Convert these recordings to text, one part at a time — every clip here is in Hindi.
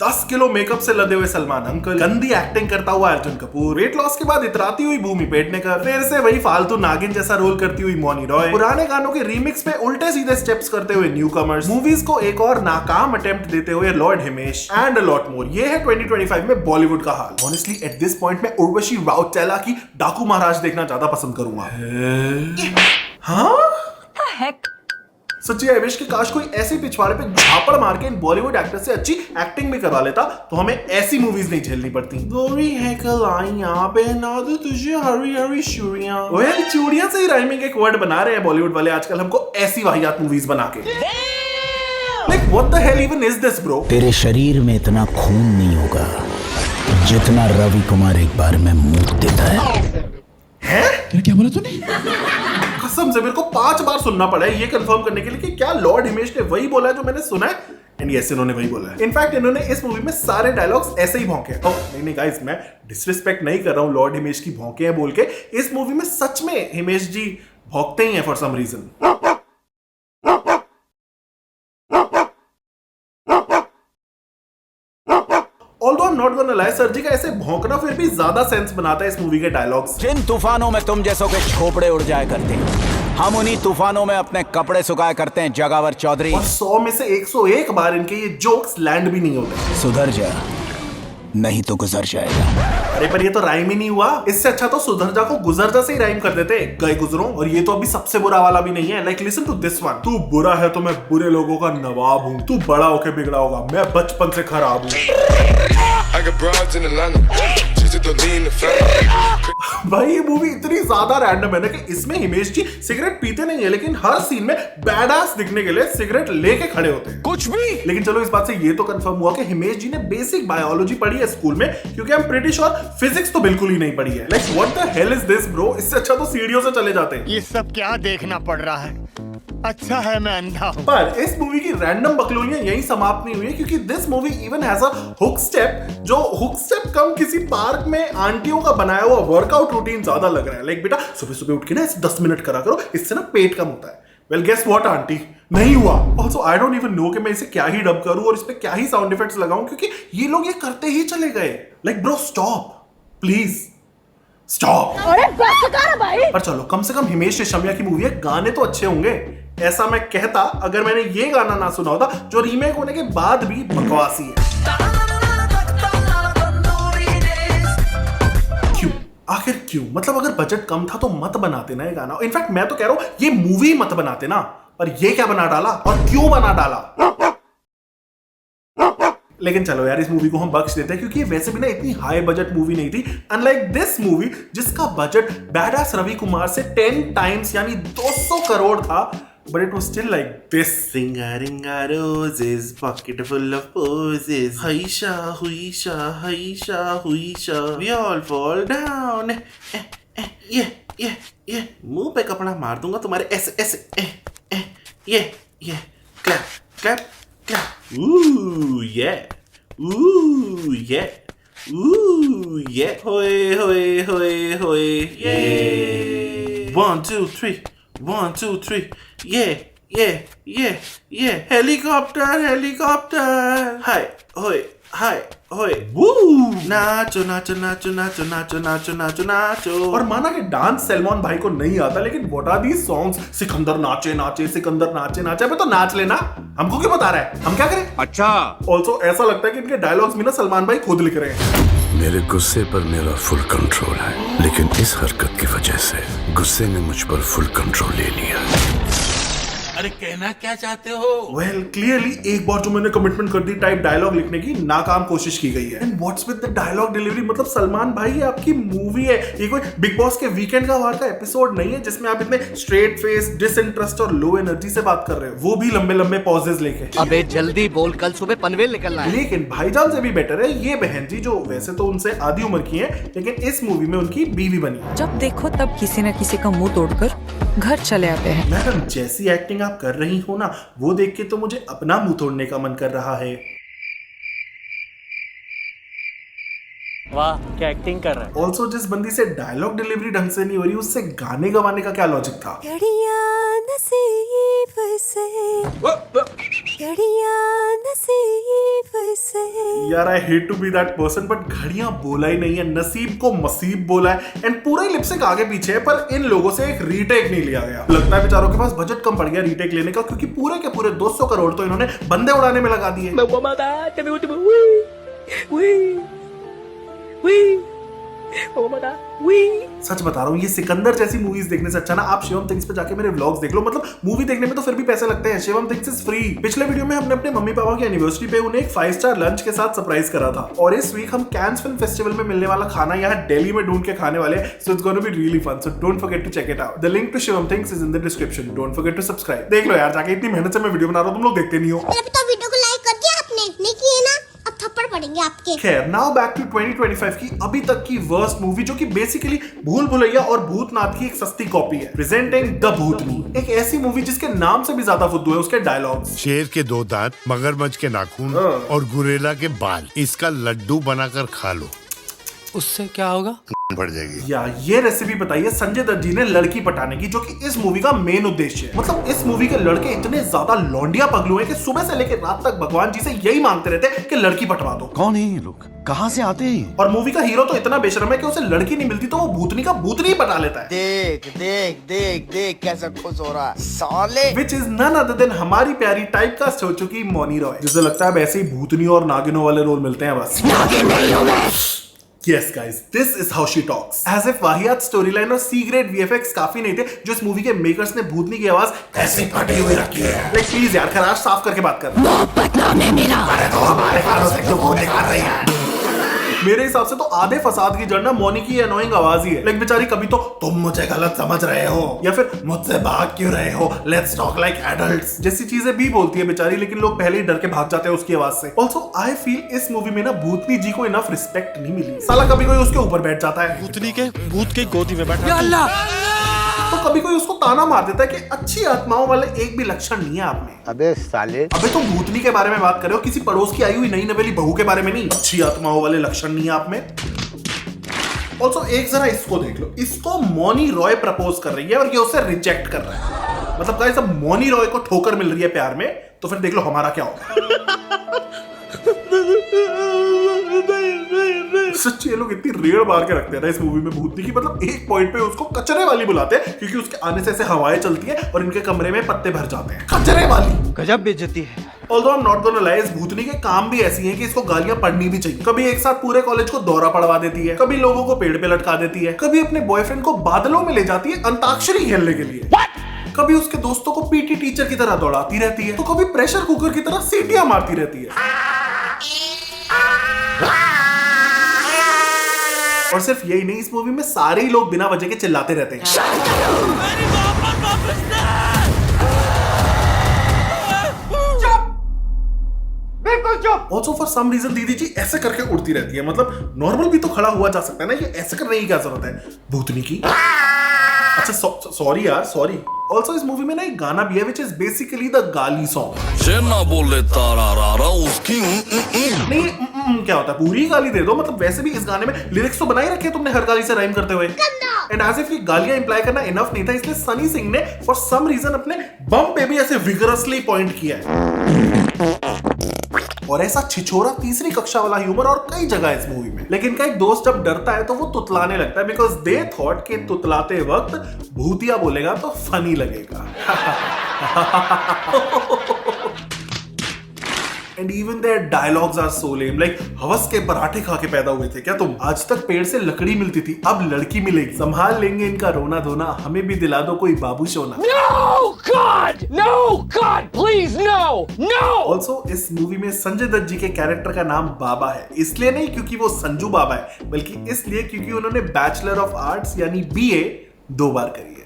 10 किलो मेकअप से लदे हुए सलमान अंकल, गंदी एक्टिंग करता हुआ अर्जुन कपूर, वेट लॉस के बाद इतराती हुई भूमि पेडनेकर, फिर से वही फालतू नागिन जैसा रोल करती हुई मौनी रॉय, पुराने गानों के रीमिक्स में उल्टे सीधे स्टेप्स करते हुए न्यू कमर्स, मूवीज को एक और नाकाम अटेम्प्ट देते हुए Lord Himesh and a lot more. ये है 2025 में बॉलीवुड का हाल। ऑनेस्टली एट दिस पॉइंट में उर्वशी राउटेला की डाकू महाराज देखना ज्यादा पसंद करूंगा। हाँ सच्ची आई विश कि काश कोई ऐसे पिछवाड़े पे झापड़ मार के इन बॉलीवुड एक्टर से अच्छी एक्टिंग भी करवा लेता तो हमें ऐसी मूवीज नहीं झेलनी पड़ती। गोरी है कलाइयां पहना दो तुझे हरी हरी चूड़ियां। वो यार चूड़ियां से ही राइमिंग एक वर्ड बना रहे हैं बॉलीवुड वाले आजकल हमको ऐसी वाहियात मूवीज बना के। Like what the hell even is this bro? तेरे शरीर में इतना खून नहीं होगा जितना रवि कुमार एक बार में मूत देता है। क्या बोला तूने? कसम से मेरे को 5 बार सुनना पड़ा है ये कंफर्म करने के लिए कि क्या लॉर्ड हिमेश ने वही बोला है जो मैंने सुना है। एंड यस इन्होंने वही बोला है। इनफैक्ट इन्होंने इस मूवी में सारे डायलॉग्स ऐसे ही भौंके। नहीं गाइस मैं डिसरिस्पेक्ट नहीं कर रहा हूँ लॉर्ड हिमेश की भौंके हैं बोल के। इस मूवी में सच में हिमेश जी भौंकते ही हैं for some reason. Although I'm not gonna lie, sir ji का ऐसे भौंकना फिर भी ज्यादा सेंस बनाता है इस मूवी के डायलॉग्स। जिन तूफानों में तुम जैसों के छोपड़े उड़ जाया करते हैं, हम उन्हीं तूफानों में अपने कपड़े सुखाया करते हैं जगावर चौधरी। और 100 में से 101 बार इनके ये जोक्स लैंड भी नहीं होते। सुधर जा नहीं तो गुजर जाएगा। अरे पर ये तो राइम ही नहीं हुआ। इससे अच्छा तो सुधर जा को गुजर जा से ही राइम कर देते गए गुजरों। और ये तो अभी सबसे बुरा वाला भी नहीं है। Like listen to this one. तू बुरा है तो मैं बुरे लोगों का नवाब हूँ। तू बड़ा होके बिगड़ा होगा, मैं बचपन से खराब हूँ। भाई ये मूवी इतनी ज्यादा रैंडम है ना कि इसमें हिमेश जी सिगरेट पीते नहीं है लेकिन हर सीन में बैडास दिखने के लिए सिगरेट लेके खड़े होते हैं। कुछ भी। लेकिन चलो इस बात से ये तो कंफर्म हुआ कि हिमेश जी ने बेसिक बायोलॉजी पढ़ी है स्कूल में, क्योंकि हम प्रीटी श्योर फिजिक्स तो बिल्कुल ही नहीं पढ़ी है। Like what the hell is this bro? इससे अच्छा तो सीढ़ियों से चले जाते हैं। ये सब क्या देखना पड़ रहा है? अच्छा है मैं अंधा हूं। पर इस मूवी की रैंडम बकलोलियां यहीं समाप्त नहीं हुई है, क्योंकि this movie even has a hook step, जो हुक स्टेप कम किसी पार्क में आंटियों का बनाया हुआ वर्कआउट रूटीन ज्यादा लग रहा है। लाइक बेटा सुबह सुबह उठ के ना इसे 10 मिनट करा करो, इससे ना पेट कम होता है। वेल गेस व्हाट आंटी, नहीं हुआ। Also I don't even know कि मैं इसे क्या ही डब करूं और इस पे क्या ही साउंड इफेक्ट्स लगाऊं, क्योंकि ये लोग ये करते ही चले गए। Like bro stop please stop. अरे बस कर भाई। पर चलो कम से कम हिमेश रेशमिया की मूवी है, गाने तो अच्छे होंगे। ऐसा मैं कहता अगर मैंने ये गाना ना सुना होता जो रीमेक होने के बाद भी बकवासी है। क्यों? आखिर क्यों? मतलब अगर बजट कम था तो मत बनाते ना ये गाना। इनफैक्ट मैं तो कह रहा हूं ये मूवी मत बनाते ना। पर ये क्या बना डाला और क्यों बना डाला? लेकिन चलो यार इस मूवी को हम बख्श देते हैं, क्योंकि ये वैसे भी ना इतनी हाई बजट मूवी नहीं थी। अनलाइक दिस मूवी जिसका बजट बैडास रवि कुमार से 10 टाइम्स यानी 200 करोड़ था, but it was still like this. Ringa roses, pocket full of posies. Haisha, huisha, haisha, huisha. We all fall down. Yeah. मुंह पे कपड़ा मार दूंगा तुम्हारे ऐसे. Yeah. Clap. Ooh, yeah. Hoy. Yeah. 1, 2, 3. 1, 2, 3. Yeah. Helicopter. Hi. Woo! नाचो. और माना कि डांस सलमान भाई को नहीं आता, लेकिन what are these songs? Sikandar नाचे, सिकंदर नाचे। अबे तो नाच लेना, हमको क्यों बता रहा है? हम क्या करें? अच्छा। ऑल्सो ऐसा लगता है कि इनके डायलॉग्स भी ना सलमान भाई खुद लिख रहे हैं। मेरे गुस्से पर मेरा फुल कंट्रोल है, लेकिन इस हरकत की वजह से गुस्से ने मुझ पर फुल कंट्रोल ले लिया। अरे कहना क्या चाहते हो? वेल क्लियरली एक बार जो मैंने कमिटमेंट कर दी टाइप डायलॉग लिखने की नाकाम कोशिश की गई है। And what's with the dialogue delivery? मतलब सलमान भाई ये आपकी मूवी है, ये कोई बिग बॉस के वीकेंड का वार का एपिसोड नहीं है जिसमें आप इतने स्ट्रेट फेस, डिसइंटरेस्ट और लो एनर्जी से बात कर रहे हो, वो भी लंबे पॉजेस लेके। अबे जल्दी बोल, कल सुबह पनवेल निकलना है। लेकिन भाईजान से भी बेटर है ये बहन जी, जो वैसे तो उनसे आधी उम्र की है लेकिन इस मूवी में उनकी बीवी बनी। जब देखो तब किसी न किसी का मुंह तोड़कर घर चले आते हैं। मैडम जैसी एक्टिंग आप कर रही हो ना, वो देख के तो मुझे अपना मुंह तोड़ने का मन कर रहा है। वाह क्या एक्टिंग कर रहा है। ऑल्सो जिस बंदी से डायलॉग डिलीवरी ढंग से नहीं हो रही, उससे गाने गवाने का क्या लॉजिक था? यार I hate to be that person but घड़ियां बोला ही नहीं है, नसीब को मसीब बोला है एंड पूरा ही लिपस्टिक आगे पीछे है, पर इन लोगों से एक रीटेक नहीं लिया गया। लगता है बेचारों के पास बजट कम पड़ गया रीटेक लेने का, क्योंकि पूरे के पूरे 200 करोड़ तो इन्होंने बंदे उड़ाने में लगा दिए। सच बता रहा हूँ, ये सिकंदर जैसी मूवीज देखने से अच्छा ना आप शिवम थिंग्स पे जाके मेरे व्लॉग्स देख लो। मतलब मूवी देखने में तो फिर भी पैसे लगते हैं, शिवम थिंग्स इज फ्री। पिछले वीडियो में हमने अपने मम्मी पापा की एनिवर्सरी पे उन्हें एक 5 स्टार लंच के साथ सरप्राइज करा था, और इस वीक हम कैंस फिल्म फेस्टिवल में मिलने वाला खाना यहाँ दिल्ली में ढूंढ के खाने वाले, so it's gonna be really fun, so don't forget to check it out. The link to Shivam things is in the description, don't forget to subscribe. देख लो यार जाके, इतनी मेहनत से मैं वीडियो बना रहा हूँ, तुम लोग देखते नहीं हो। वीडियो को लाइक कर दिया आपने? नहीं किए ना, अब थप्पड़ पड़ेंगे आपके। खैर नाउ बैक टू 2025 की अभी तक की वर्स्ट मूवी, जो कि बेसिकली भूल भुलैया और भूतनाथ की एक सस्ती कॉपी है। प्रेजेंटिंग द भूतनी, एक ऐसी मूवी जिसके नाम से भी ज्यादा फुद्दू है उसके डायलॉग्स। शेर के 2 दांत, मगरमच्छ के नाखून और गुरेला के बाल, इसका लड्डू बनाकर खा लो, उससे क्या होगा? बढ़ जाएगी। या ये रेसिपी बताई है संजय दत्त जी ने लड़की पटाने की, जो कि इस मूवी का मेन उद्देश्य है। मतलब इस मूवी के लड़के इतने ज्यादा लौंडिया पगलू हैं कि सुबह से लेकर रात तक भगवान जी से यही मांगते रहते हैं कि लड़की पटवा दो। कौन है ये लोग, कहाँ से आते हैं? और मूवी का हीरो तो इतना बेशर्म है कि उसे लड़की नहीं मिलती तो वो भूतनी का भूतनी ही पटा लेता है। देख देख देख देख कैसा खुश हो रहा है साले। Which is none other than हमारी प्यारी टाइप कास्ट हो चुकी मौनी रॉय, जिसे लगता है वैसे ही भूतनी और नागिनों वाले रोल मिलते हैं बस। Yes guys, this is how she talks. As if वाहियात स्टोरीलाइन और सी ग्रेड वीएफएक्स काफी नहीं थे, जो इस मूवी के मेकर्स ने भूतनी की आवाज ऐसे फटी हुई रखी है। Like प्लीज यार खराश साफ करके बात कर। अरे तो हमारे कानों से क्यों खून निकाल रही है? मेरे हिसाब से तो आधे फसाद की जड़ ना मौनी की अनोइंग आवाज ही है। लाइक बेचारी कभी तो तुम मुझे गलत समझ रहे हो, या फिर मुझसे भाग क्यों रहे हो, लेट्स टॉक लाइक एडल्ट्स जैसी चीजें भी बोलती है बेचारी, लेकिन लोग पहले ही डर के भाग जाते हैं उसकी आवाज से। ऑल्सो आई फील इस मूवी में ना भूतनी जी को इनफ रिस्पेक्ट नहीं मिली। साला कभी कोई उसके ऊपर बैठ जाता है, भूतनी के भूत के गोदी में बैठा, तो कभी कोई उसको ताना मार देता है कि अच्छी आत्माओं वाले एक भी लक्षण नहीं है आप में। अबे साले, अबे तुम भूतनी के बारे में बात कर रहे हो, किसी पड़ोस की आई हुई नई नवेली बहू के बारे में नहीं। अच्छी आत्माओं वाले लक्षण नहीं है आप में। ऑल्सो एक जरा इसको देख लो, इसको मौनी रॉय प्रपोज कर रही है और ये उसे रिजेक्ट कर रहा है। मतलब गाइस अब मौनी रॉय को ठोकर मिल रही है प्यार में, तो फिर देख लो हमारा क्या होगा। सच्ची ये लोग इतनी रेड़ मार के रखते हैं ना इस मूवी में भूतनी की। मतलब एक पॉइंट पे उसको कचरे वाली बुलाते हैं, क्योंकि उसके आने से ऐसे हवाएं चलती है और इनके कमरे में पत्ते भर जाते हैं। कचरे वाली, गजब बेइज्जती है। Although I'm not gonna lie, इस भूतनी के काम भी ऐसी हैं कि इसको गालियां पढ़नी भी चाहिए। कभी एक साथ पूरे कॉलेज को दौरा पड़वा देती है, कभी लोगों को पेड़ पे लटका देती है, कभी अपने बॉयफ्रेंड को बादलों में ले जाती है अंताक्षरी खेलने के लिए, कभी उसके दोस्तों को पीटी टीचर की तरह दौड़ाती रहती है, तो कभी प्रेशर कुकर की तरह सीटियां मारती रहती है। और सिर्फ यही नहीं, इस मूवी में सारे ही लोग बिना वजह के चिल्लाते रहते हैं। Also for some reason दीदी जी ऐसे करके उड़ती रहती है। मतलब नॉर्मल भी तो खड़ा हुआ जा सकता है ना, ये ऐसे करने की क्या जरूरत है भूतनी की। अच्छा सॉरी यार, सॉरी। ऑल्सो इस मूवी में ना एक गाना भी है विच इज बेसिकली द गाली सॉन्ग। ना बोले तारा रा उसकी नहीं क्या होता है, पूरी गाली दे दो। मतलब वैसे भी इस गाने में लिरिक्स तो बनाई रखे तुमने हर गाली से राइम करते हुए, एंड एज इफ ये गालियां इंप्लाई करना इनफ नहीं था, इसलिए सनी सिंह ने फॉर सम रीजन अपने बम पे भी ऐसे विगरसली पॉइंट किया है। और ऐसा छिछोरा तीसरी कक्षा वाला ह्यूमर और कई जगह इस मूवी में। लेकिन का एक दोस्त जब डरता है तो वो तुतलाने लगता है, बिकॉज दे थॉट कि तुतलाते वक्त भूतिया बोलेगा तो फनी लगेगा। And even their dialogues are so lame, like हवस के पराठे खा के पैदा हुए थे क्या तुम? आज तक पेड़ से लकड़ी मिलती थी, अब लड़की मिलेगी। संभाल लेंगे इनका रोना धोना, हमें भी दिला दो कोई बाबू सोना। No God, please no. Also इस मूवी में संजय दत्त जी के कैरेक्टर का नाम बाबा है, इसलिए नहीं क्योंकि वो संजू बाबा है, बल्कि इसलिए क्योंकि उन्होंने बैचलर ऑफ आर्ट्स यानी BA 2 बार करी है।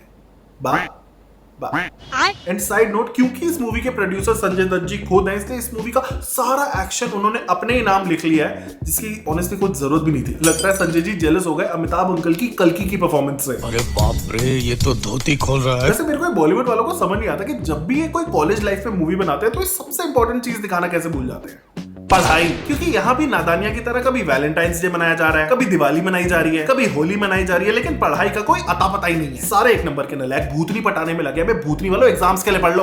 एंड साइड नोट, क्योंकि इस मूवी के प्रोड्यूसर संजय दत्त जी खुद हैं, इसलिए इस मूवी का सारा एक्शन उन्होंने अपने ही नाम लिख लिया है, जिसकी ऑनेस्टली कुछ जरूरत भी नहीं थी। लगता है संजय जी जेलस हो गए अमिताभ अंकल की कल्कि की परफॉर्मेंस से। अरे बाप रे, ये तो धोती खोल रहा है। वैसे मेरे को बॉलीवुड वालों को समझ नहीं आता कि जब भी ये कोई कॉलेज लाइफ में मूवी बनाते हैं तो ये सबसे इंपॉर्टेंट चीज दिखाना कैसे भूल जाते हैं, पढ़ाई। क्योंकि यहाँ भी नादानिया की तरह कभी वैलेंटाइंस डे मनाया जा रहा है, कभी दिवाली मनाई जा रही है, कभी होली मनाई जा रही है, लेकिन पढ़ाई का कोई अता पता ही नहीं है। सारे एक नंबर के नलायक भूतनी पटाने में लगे। भूतनी वालों एग्जाम्स के लिए पढ़ लो।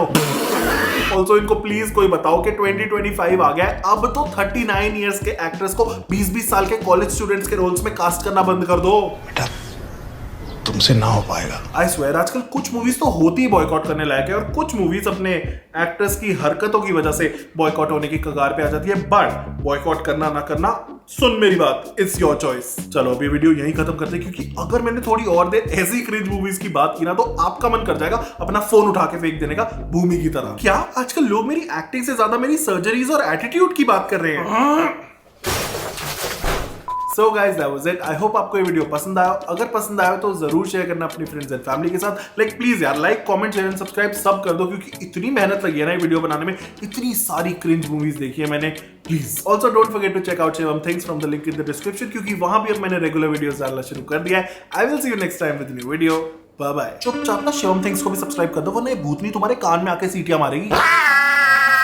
ऑल्सो इनको प्लीज कोई बताओ कि 2025 आ गया है, अब तो 39 इयर्स के एक्टर्स को 20-20 साल के कॉलेज स्टूडेंट्स के रोल्स में कास्ट करना बंद कर दो। बेटा तुमसे ना हो पाएगा। आई स्वेयर आजकल कुछ मूवीज तो होती ही बॉयकॉट करने लायक है और कुछ मूवीज अपने एक्टर्स की हरकतों की वजह से बॉयकॉट होने की कगार पे आ जाती है। बट बॉयकॉट करना ना करना, सुन मेरी बात, इट्स योर चॉइस। चलो अभी वीडियो यहीं खत्म करते हैं, क्योंकि अगर मैंने थोड़ी और देर ऐसी क्रिंज मूवीज की बात की ना तो आपका मन कर जाएगा अपना फोन उठा के फेंक देने का, भूमि की तरह। क्या आजकल लोग मेरी एक्टिंग से ज्यादा मेरी सर्जरीज और एटीट्यूड की बात कर रहे हैं? So guys, that was it. I hope आपको ये वीडियो पसंद आया। अगर पसंद आया तो जरूर शेयर करना अपनी फ्रेंड्स एंड फैमिली के साथ। प्लीज यार like, comment, share and subscribe सब कर दो, क्योंकि इतनी मेहनत लगी है ना ये वीडियो बनाने में, इतनी सारी क्रिंज मूवीज देखी है मैंने। Please also don't forget to check out Shivam things from the link in the description, क्योंकि वहां भी अब मैंने रेगुलर वीडियोस डालना शुरू कर दिया है। I will see you next time with new video. Bye bye. चुपचाप ना शिवम थिंग्स को भी सब्सक्राइब कर दो, वरना ये भूतनी तुम्हारे कान में आके सीटियां मारेगी।